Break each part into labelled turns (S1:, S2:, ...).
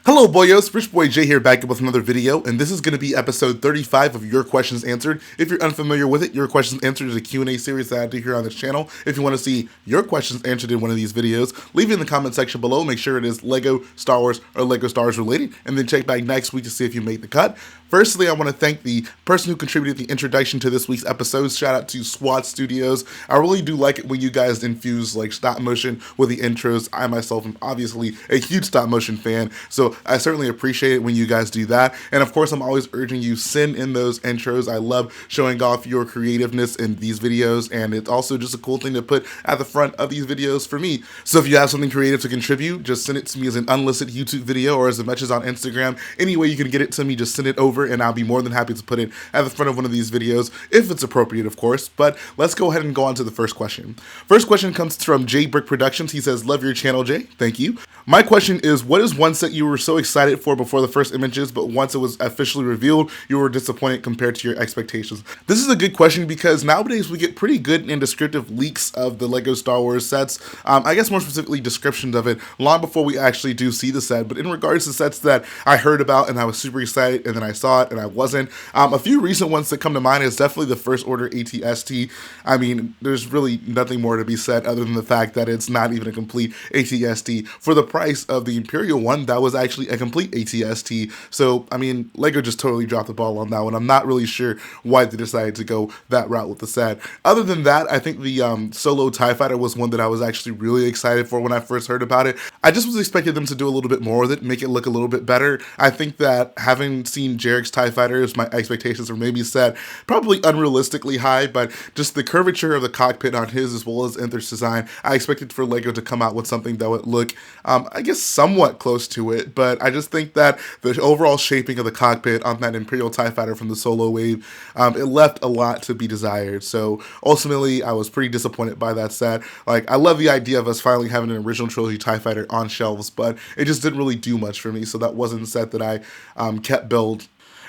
S1: Hello boyos, Rich Boy J here back up with another video, and this is going to be episode 35 of Your Questions Answered. If you're unfamiliar with it, Your Questions Answered is a Q&A series that I do here on this channel. If you want to see your questions answered in one of these videos, leave it in the comment section below. Make sure it is LEGO, Star Wars, or LEGO Star Wars related, and then check back next week to see if you made the cut. Firstly, I want to thank the person who contributed the introduction to this week's episode. Shout out to SWAT Studios. I really do like it when you guys infuse like stop motion with the intros. I myself am obviously a huge stop motion fan, so I certainly appreciate it when you guys do that. And of course, I'm always urging you, send in those intros. I love showing off your creativeness in these videos, and it's also just a cool thing to put at the front of these videos for me. So if you have something creative to contribute, just send it to me as an unlisted YouTube video or as a message on Instagram. Any way you can get it to me, just send it over and I'll be more than happy to put it at the front of one of these videos, if it's appropriate, of course. But let's go ahead and go on to the first question. First question comes from Jade Productions. He says, love your channel, Jay. Thank you. My question is, what is one set you were so excited for before the first images, but once it was officially revealed, you were disappointed compared to your expectations? This is a good question because nowadays we get pretty good and descriptive leaks of the LEGO Star Wars sets. I guess more specifically descriptions of it long before we actually do see the set. But in regards to sets that I heard about and I was super excited and then I saw it and I wasn't, a few recent ones that come to mind is definitely the First Order ATST. I mean, there's really nothing more to be said other than the fact that it's not even a complete ATST. For the price of the Imperial one, that was actually a complete ATST. So, I mean, LEGO just totally dropped the ball on that one. I'm not really sure why they decided to go that route with the set. Other than that, I think the Solo TIE Fighter was one that I was actually really excited for when I first heard about it. I just was expecting them to do a little bit more with it, make it look a little bit better. I think that having seen Jarek's TIE Fighters, my expectations were maybe set probably unrealistically high, but just the curvature of the cockpit on his as well as Enthyr's design, I expected for LEGO to come out with something that would look, I guess, somewhat close to it. But I just think that the overall shaping of the cockpit on that Imperial TIE Fighter from the Solo wave, it left a lot to be desired. So ultimately, I was pretty disappointed by that set. Like, I love the idea of us finally having an original trilogy TIE Fighter on shelves, but it just didn't really do much for me. So that wasn't a set that I kept build.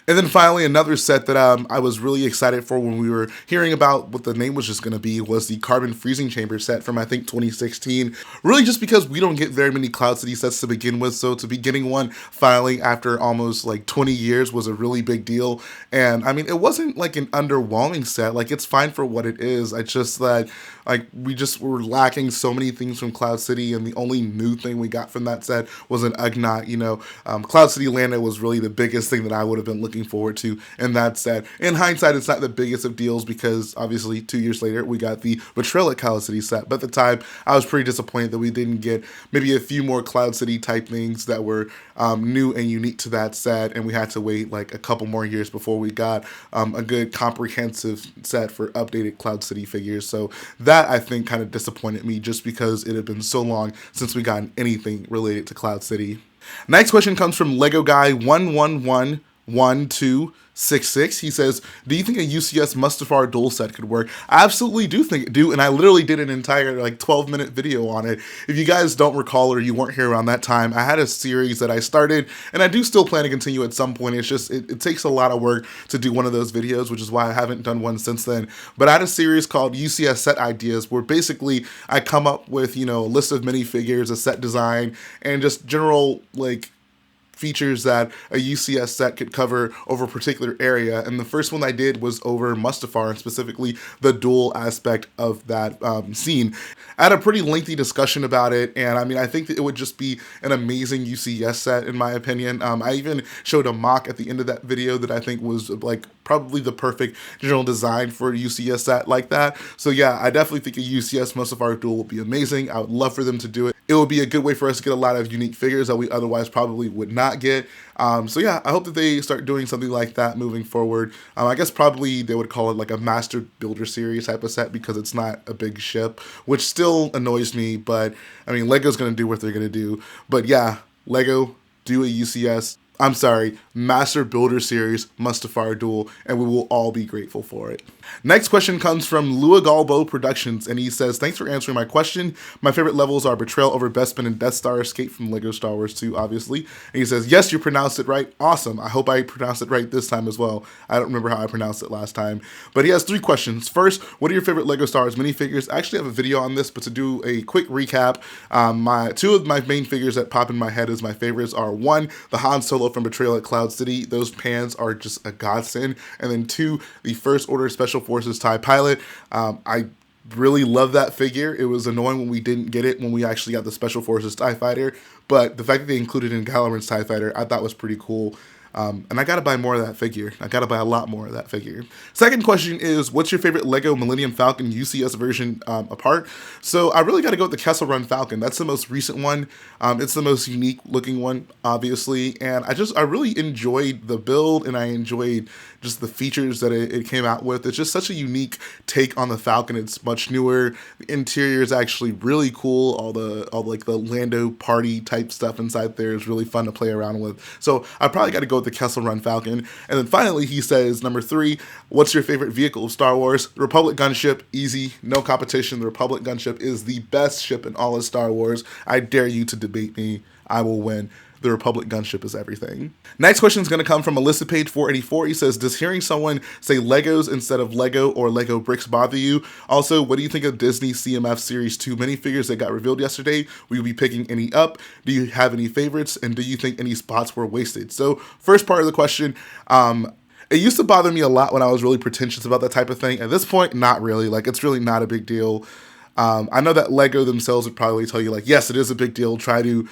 S1: And then finally, another set that I was really excited for when we were hearing about what the name was just going to be was the Carbon Freezing Chamber set from, I think, 2016. Really just because we don't get very many Cloud City sets to begin with, so to be getting one finally after almost like 20 years was a really big deal. And I mean, it wasn't like an underwhelming set. Like, it's fine for what it is. I just that, like, we just were lacking so many things from Cloud City, and the only new thing we got from that set was an Ugnaught. You know, Cloud City Lando was really the biggest thing that I would have been looking forward to in that set. In hindsight, it's not the biggest of deals because obviously 2 years later we got the Betrayal at Cloud City set, but at the time I was pretty disappointed that we didn't get maybe a few more Cloud City type things that were new and unique to that set, and we had to wait like a couple more years before we got a good comprehensive set for updated Cloud City figures. So that, I think, kind of disappointed me just because it had been so long since we got anything related to Cloud City. Next question comes from Lego Guy 1111266. He says, do you think a UCS Mustafar dual set could work? I absolutely do think it do, and I literally did an entire like 12-minute video on it. If you guys don't recall or you weren't here around that time, I had a series that I started, and I do still plan to continue at some point. It's just, it takes a lot of work to do one of those videos, which is why I haven't done one since then. But I had a series called UCS Set Ideas, where basically I come up with, you know, a list of minifigures, a set design, and just general, like, features that a UCS set could cover over a particular area. And the first one I did was over Mustafar, and specifically the dual aspect of that scene. I had a pretty lengthy discussion about it, and I mean, I think that it would just be an amazing UCS set in my opinion. I even showed a mock at the end of that video that I think was like probably the perfect general design for a UCS set like that. So yeah, I definitely think a UCS Mustafar duel would be amazing. I would love for them to do it. It would be a good way for us to get a lot of unique figures that we otherwise probably would not get. So yeah, I hope that they start doing something like that moving forward. I guess probably they would call it like a Master Builder Series type of set because it's not a big ship, which still annoys me, but I mean, LEGO's going to do what they're going to do. But yeah, LEGO, do a UCS. I'm sorry, Master Builder Series Mustafar Duel, and we will all be grateful for it. Next question comes from Luad PO Productions, and he says, thanks for answering my question. My favorite levels are Betrayal over Bespin and Death Star Escape from LEGO Star Wars 2, obviously. And he says, yes, you pronounced it right. Awesome. I hope I pronounced it right this time as well. I don't remember how I pronounced it last time. But he has 3 questions. First, what are your favorite LEGO Star Wars minifigures? I actually have a video on this, but to do a quick recap, two of my main figures that pop in my head as my favorites are 1, the Han Solo from Betrayal at Cloud City. Those pans are just a godsend. And then 2, the First Order Special Forces TIE Pilot. I really love that figure. It was annoying when we didn't get it when we actually got the Special Forces TIE Fighter, but the fact that they included it in Gallifrey's TIE Fighter I thought was pretty cool. And I gotta buy more of that figure. I gotta buy a lot more of that figure. Second question is, what's your favorite LEGO Millennium Falcon UCS version apart? So I really gotta go with the Kessel Run Falcon. That's the most recent one. It's the most unique looking one, obviously. And I really enjoyed the build, and I enjoyed just the features that it came out with. It's just such a unique take on the Falcon. It's much newer. The interior is actually really cool. All like the Lando party type stuff inside there is really fun to play around with. So I probably got to go with the Kessel Run Falcon. And then finally, he says, number 3, what's your favorite vehicle of Star Wars? The Republic gunship, easy, no competition. The Republic gunship is the best ship in all of Star Wars. I dare you to debate me. I will win. The Republic gunship is everything. Next question is going to come from Alisa Page 484. He says, does hearing someone say Legos instead of Lego or Lego bricks bother you? Also, what do you think of Disney CMF Series 2 minifigures that got revealed yesterday? Will you be picking any up? Do you have any favorites? And do you think any spots were wasted? So first part of the question, it used to bother me a lot when I was really pretentious about that type of thing. At this point, not really. Like, it's really not a big deal. I know that Lego themselves would probably tell you, like, yes, it is a big deal. Try to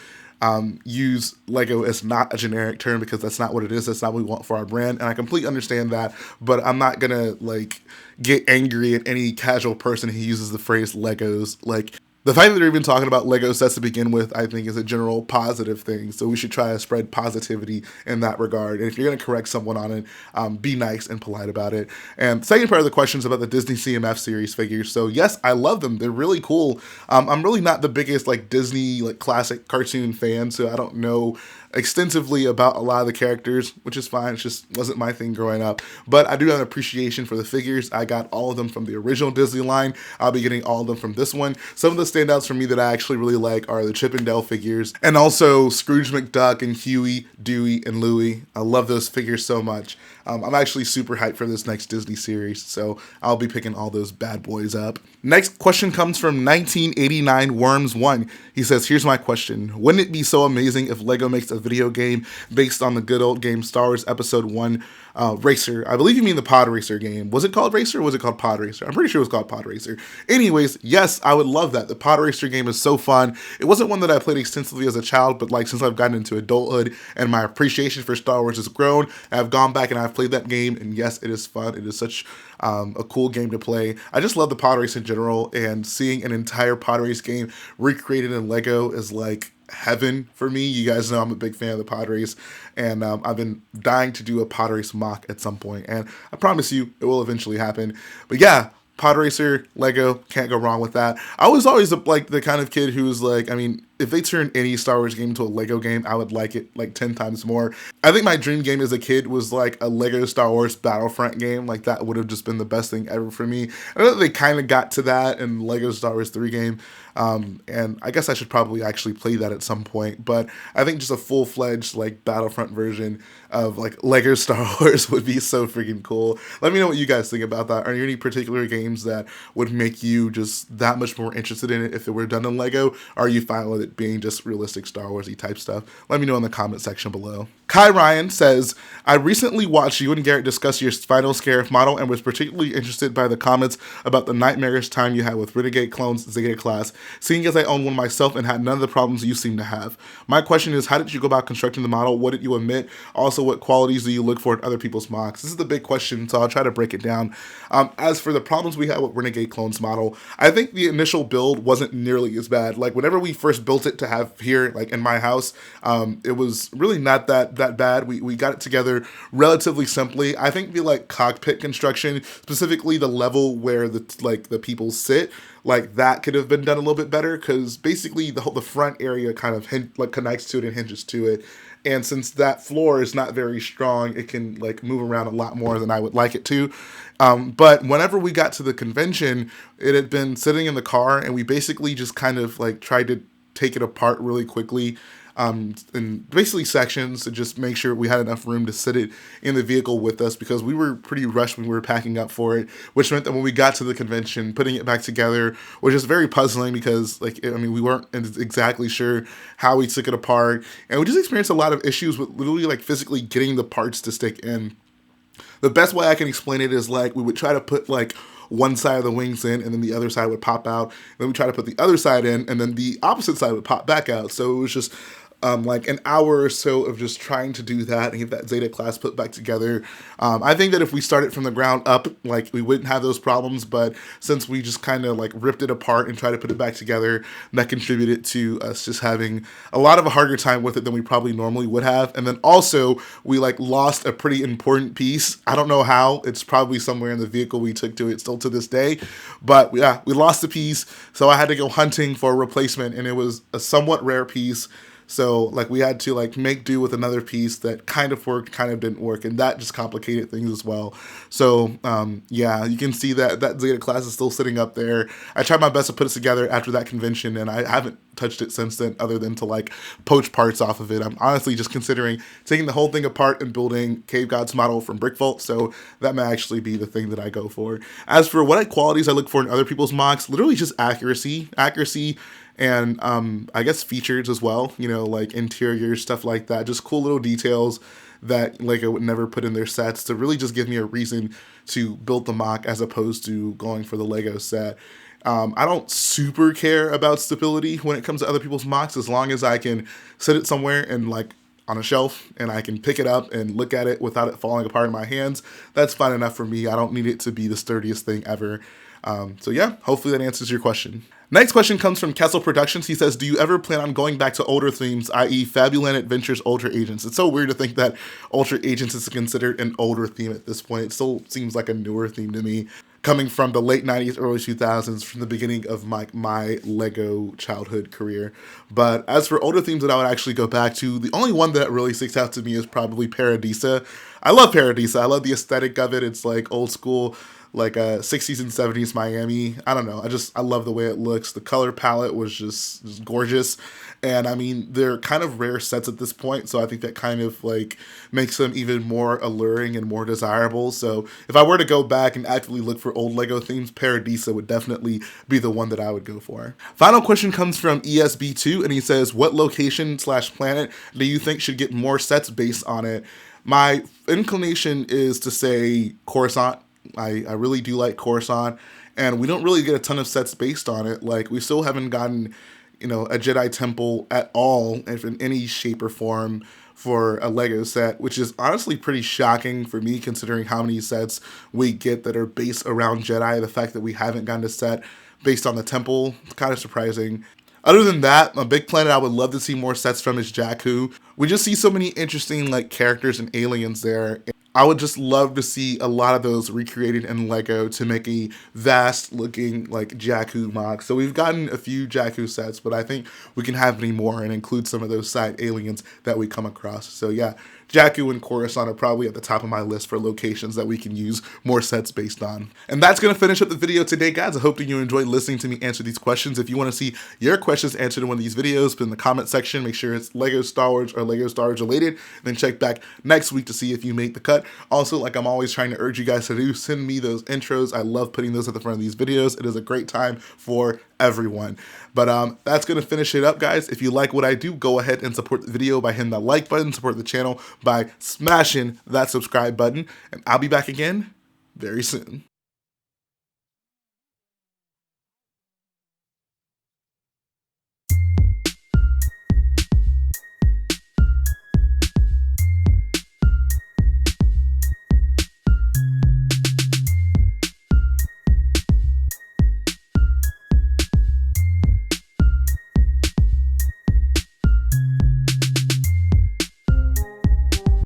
S1: use Lego as not a generic term, because that's not what it is. That's not what we want for our brand. And I completely understand that, but I'm not gonna like get angry at any casual person who uses the phrase Legos. Like, the fact that they're even talking about Lego sets to begin with, I think, is a general positive thing. So we should try to spread positivity in that regard. And if you're going to correct someone on it, be nice and polite about it. And second part of the question is about the Disney CMF series figures. So yes, I love them. They're really cool. I'm really not the biggest like Disney like classic cartoon fan, so I don't know extensively about a lot of the characters, which is fine. It just wasn't my thing growing up. But I do have an appreciation for the figures. I got all of them from the original Disney line. I'll be getting all of them from this one. Some of the standouts for me that I actually really like are the Chip and Dale figures, and also Scrooge McDuck and Huey, Dewey, and Louie. I love those figures so much. I'm actually super hyped for this next Disney series, so I'll be picking all those bad boys up. Next question comes from 1989 WormsOne. He says, here's my question. Wouldn't it be so amazing if LEGO makes a video game based on the good old game Star Wars Episode 1 Racer? I believe you mean the Pod Racer game. Was it called Racer or was it called Pod Racer? I'm pretty sure it was called Pod Racer. Anyways, yes, I would love that. The Pod Racer game is so fun. It wasn't one that I played extensively as a child, but like since I've gotten into adulthood and my appreciation for Star Wars has grown, I've gone back and I've played that game, and yes, it is fun. It is such a cool game to play. I just love the pod race in general, and seeing an entire pod race game recreated in LEGO is like heaven for me. You guys know I'm a big fan of the pod race, and I've been dying to do a pod race mock at some point, and I promise you it will eventually happen. But yeah, Pod Racer, Lego, can't go wrong with that. I was always like the kind of kid who was like, I mean, if they turned any Star Wars game into a Lego game, I would like it like 10 times more. I think my dream game as a kid was like a Lego Star Wars Battlefront game. Like that would have just been the best thing ever for me. I know that they kind of got to that in Lego Star Wars 3 game. And I guess I should probably actually play that at some point. But I think just a full-fledged like Battlefront version of like Lego Star Wars would be so freaking cool. Let me know what you guys think about that. Are there any particular games that would make you just that much more interested in it if it were done in Lego? Are you fine with it being just realistic Star Wars-y type stuff? Let me know in the comment section below. KaiRyan says, I recently watched you and Garrett discuss your final Scarif model and was particularly interested by the comments about the nightmarish time you had with Renegade clones Zeta class, seeing as I own one myself and had none of the problems you seem to have. My question is, how did you go about constructing the model? What did you omit? Also, what qualities do you look for in other people's mocks? This is the big question, so I'll try to break it down. As for the problems we had with Renegade clones model, I think the initial build wasn't nearly as bad. Like whenever we first built it to have here, like in my house, it was really not that bad. We got it together relatively simply. I think the like cockpit construction, specifically the level where the people sit, like that could have been done a little bit better, because basically the front area kind of connects to it and hinges to it, And since that floor is not very strong, it can like move around a lot more than I would like it to. But whenever we got to the convention, it had been sitting in the car, and we basically just kind of like tried to take it apart really quickly, in basically sections, to just make sure we had enough room to sit it in the vehicle with us, because we were pretty rushed when we were packing up for it, which meant that when we got to the convention, putting it back together was just very puzzling, because like, I mean, we weren't exactly sure how we took it apart, and we just experienced a lot of issues with literally like physically getting the parts to stick in. The best way I can explain it is like we would try to put like one side of the wings in, and then the other side would pop out. Then we try to put the other side in, and then the opposite side would pop back out. So it was just like an hour or so of just trying to do that and get that Zeta class put back together. I think that if we started from the ground up, like we wouldn't have those problems, but since we just kind of like ripped it apart and tried to put it back together, that contributed to us just having a lot of a harder time with it than we probably normally would have. And then also we like lost a pretty important piece. I don't know how. It's probably somewhere in the vehicle we took to it still to this day, but yeah, we lost the piece. So I had to go hunting for a replacement, and it was a somewhat rare piece. So like we had to like make do with another piece that kind of worked, kind of didn't work, and that just complicated things as well. So yeah, you can see that Zeta class is still sitting up there. I tried my best to put it together after that convention, and I haven't touched it since then, other than to like poach parts off of it. I'm honestly just considering taking the whole thing apart and building Cave God's model from Brick Vault, so that may actually be the thing that I go for. As for what qualities I look for in other people's mocks, literally just accuracy, and I guess features as well, you know, like interior stuff like that, just cool little details that LEGO would never put in their sets, to really just give me a reason to build the mock as opposed to going for the LEGO set. I don't super care about stability when it comes to other people's mocks, as long as I can sit it somewhere and like on a shelf and I can pick it up and look at it without it falling apart in my hands. That's fine enough for me. I don't need it to be the sturdiest thing ever. So yeah, hopefully that answers your question. Next question comes from Kessel Productions. He says, do you ever plan on going back to older themes, i.e. Fabuland Adventures Ultra Agents? It's so weird to think that Ultra Agents is considered an older theme at this point. It still seems like a newer theme to me, coming from the late 90s, early 2000s, from the beginning of my LEGO childhood career. But as for older themes that I would actually go back to, the only one that really sticks out to me is probably Paradisa. I love Paradisa. I love the aesthetic of it. It's like old school, like 60s and 70s Miami. I don't know. I love the way it looks. The color palette was just gorgeous. And I mean, they're kind of rare sets at this point, so I think that kind of like makes them even more alluring and more desirable. So if I were to go back and actively look for old LEGO themes, Paradisa would definitely be the one that I would go for. Final question comes from ESB2, and he says, what location/planet do you think should get more sets based on it? My inclination is to say Khorasan. I really do like Khorasan, and we don't really get a ton of sets based on it. Like, we still haven't gotten, you know, a Jedi temple at all, if in any shape or form, for a LEGO set, which is honestly pretty shocking for me, considering how many sets we get that are based around Jedi. The fact that we haven't gotten a set based on the temple, it's kind of surprising. Other than that, a big planet I would love to see more sets from is Jakku. We just see so many interesting like characters and aliens there. I would just love to see a lot of those recreated in LEGO to make a vast looking like Jakku mock. So we've gotten a few Jakku sets, but I think we can have many more and include some of those side aliens that we come across. So yeah, Jakku and Khorasan are probably at the top of my list for locations that we can use more sets based on. And that's going to finish up the video today, guys. I hope that you enjoyed listening to me answer these questions. If you want to see your questions answered in one of these videos, put in the comment section. Make sure it's LEGO Star Wars or LEGO Star Wars related. Then check back next week to see if you made the cut. Also, like I'm always trying to urge you guys to do, send me those intros. I love putting those at the front of these videos. It is a great time for everyone. But that's going to finish it up, guys. If you like what I do, go ahead and support the video by hitting that like button, support the channel by smashing that subscribe button, and I'll be back again very soon.